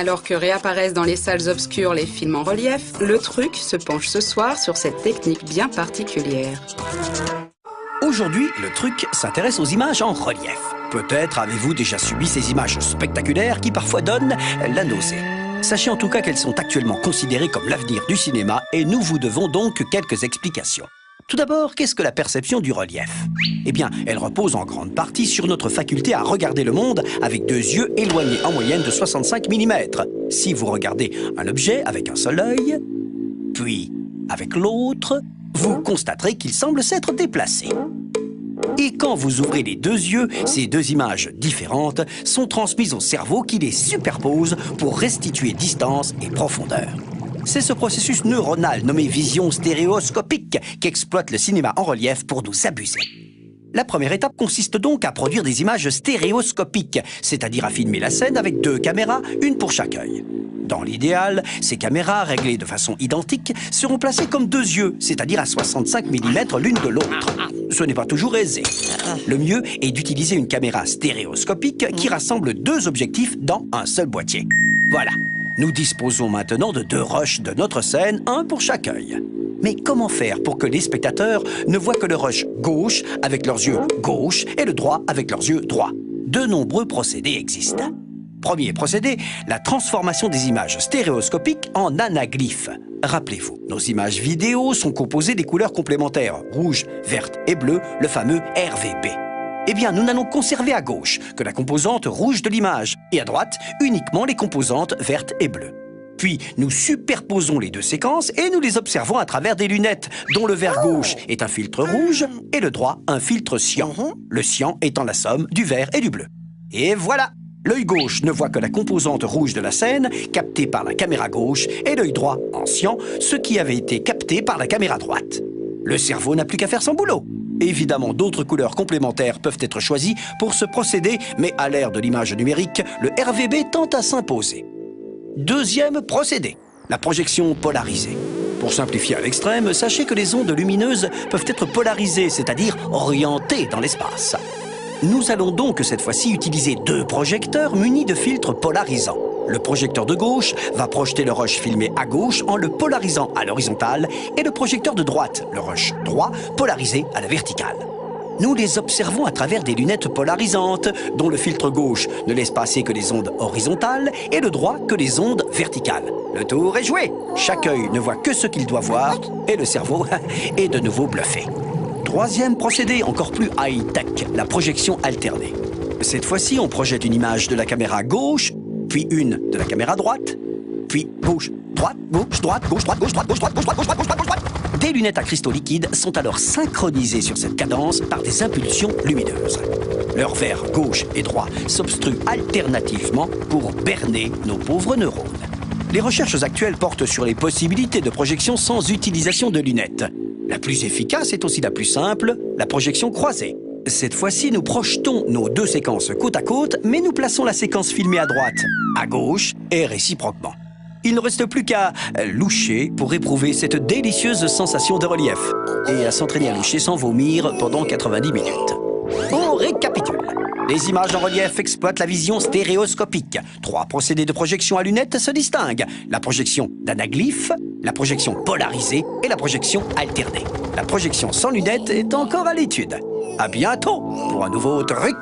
Alors que réapparaissent dans les salles obscures les films en relief, Le Truc se penche ce soir sur cette technique bien particulière. Aujourd'hui, Le Truc s'intéresse aux images en relief. Peut-être avez-vous déjà subi ces images spectaculaires qui parfois donnent la nausée. Sachez en tout cas qu'elles sont actuellement considérées comme l'avenir du cinéma et nous vous devons donc quelques explications. Tout d'abord, qu'est-ce que la perception du relief? Eh bien, elle repose en grande partie sur notre faculté à regarder le monde avec deux yeux éloignés en moyenne de 65 mm. Si vous regardez un objet avec un seul œil, puis avec l'autre, vous constaterez qu'il semble s'être déplacé. Et quand vous ouvrez les deux yeux, ces deux images différentes sont transmises au cerveau qui les superpose pour restituer distance et profondeur. C'est ce processus neuronal nommé vision stéréoscopique qu'exploite le cinéma en relief pour nous abuser. La première étape consiste donc à produire des images stéréoscopiques, c'est-à-dire à filmer la scène avec deux caméras, une pour chaque œil. Dans l'idéal, ces caméras, réglées de façon identique, seront placées comme deux yeux, c'est-à-dire à 65 mm l'une de l'autre. Ce n'est pas toujours aisé. Le mieux est d'utiliser une caméra stéréoscopique qui rassemble deux objectifs dans un seul boîtier. Voilà. Nous disposons maintenant de deux rushs de notre scène, un pour chaque œil. Mais comment faire pour que les spectateurs ne voient que le rush gauche avec leurs yeux gauches et le droit avec leurs yeux droits? De nombreux procédés existent. Premier procédé, la transformation des images stéréoscopiques en anaglyphes. Rappelez-vous, nos images vidéo sont composées des couleurs complémentaires rouge, verte et bleue, le fameux RVB. Eh bien, nous n'allons conserver à gauche que la composante rouge de l'image et à droite uniquement les composantes vertes et bleues. Puis, nous superposons les deux séquences et nous les observons à travers des lunettes dont le vert gauche est un filtre rouge et le droit un filtre cyan. Le cyan étant la somme du vert et du bleu. Et voilà! L'œil gauche ne voit que la composante rouge de la scène, captée par la caméra gauche, et l'œil droit, en cyan, ce qui avait été capté par la caméra droite. Le cerveau n'a plus qu'à faire son boulot. Évidemment, d'autres couleurs complémentaires peuvent être choisies pour ce procédé, mais à l'ère de l'image numérique, le RVB tend à s'imposer. Deuxième procédé, la projection polarisée. Pour simplifier à l'extrême, sachez que les ondes lumineuses peuvent être polarisées, c'est-à-dire orientées dans l'espace. Nous allons donc cette fois-ci utiliser deux projecteurs munis de filtres polarisants. Le projecteur de gauche va projeter le rush filmé à gauche en le polarisant à l'horizontale et le projecteur de droite, le rush droit, polarisé à la verticale. Nous les observons à travers des lunettes polarisantes dont le filtre gauche ne laisse passer que les ondes horizontales et le droit que les ondes verticales. Le tour est joué. Chaque œil ne voit que ce qu'il doit voir et le cerveau est de nouveau bluffé. Troisième procédé encore plus high-tech, la projection alternée. Cette fois-ci, on projette une image de la caméra gauche, puis une de la caméra droite, puis gauche, droite, gauche, droite, gauche, droite, gauche, droite, gauche, droite, gauche, droite, gauche, droite, gauche, droite, gauche, droite. Des lunettes à cristaux liquides sont alors synchronisées sur cette cadence par des impulsions lumineuses. Leurs verres gauche et droit s'obstruent alternativement pour berner nos pauvres neurones. Les recherches actuelles portent sur les possibilités de projection sans utilisation de lunettes. La plus efficace est aussi la plus simple, la projection croisée. Cette fois-ci, nous projetons nos deux séquences côte à côte, mais nous plaçons la séquence filmée à droite, à gauche et réciproquement. Il ne reste plus qu'à loucher pour éprouver cette délicieuse sensation de relief et à s'entraîner à loucher sans vomir pendant 90 minutes. On récapitule. Les images en relief exploitent la vision stéréoscopique. Trois procédés de projection à lunettes se distinguent. La projection d'anaglyphe, la projection polarisée et la projection alternée. La projection sans lunettes est encore à l'étude. À bientôt pour un nouveau truc.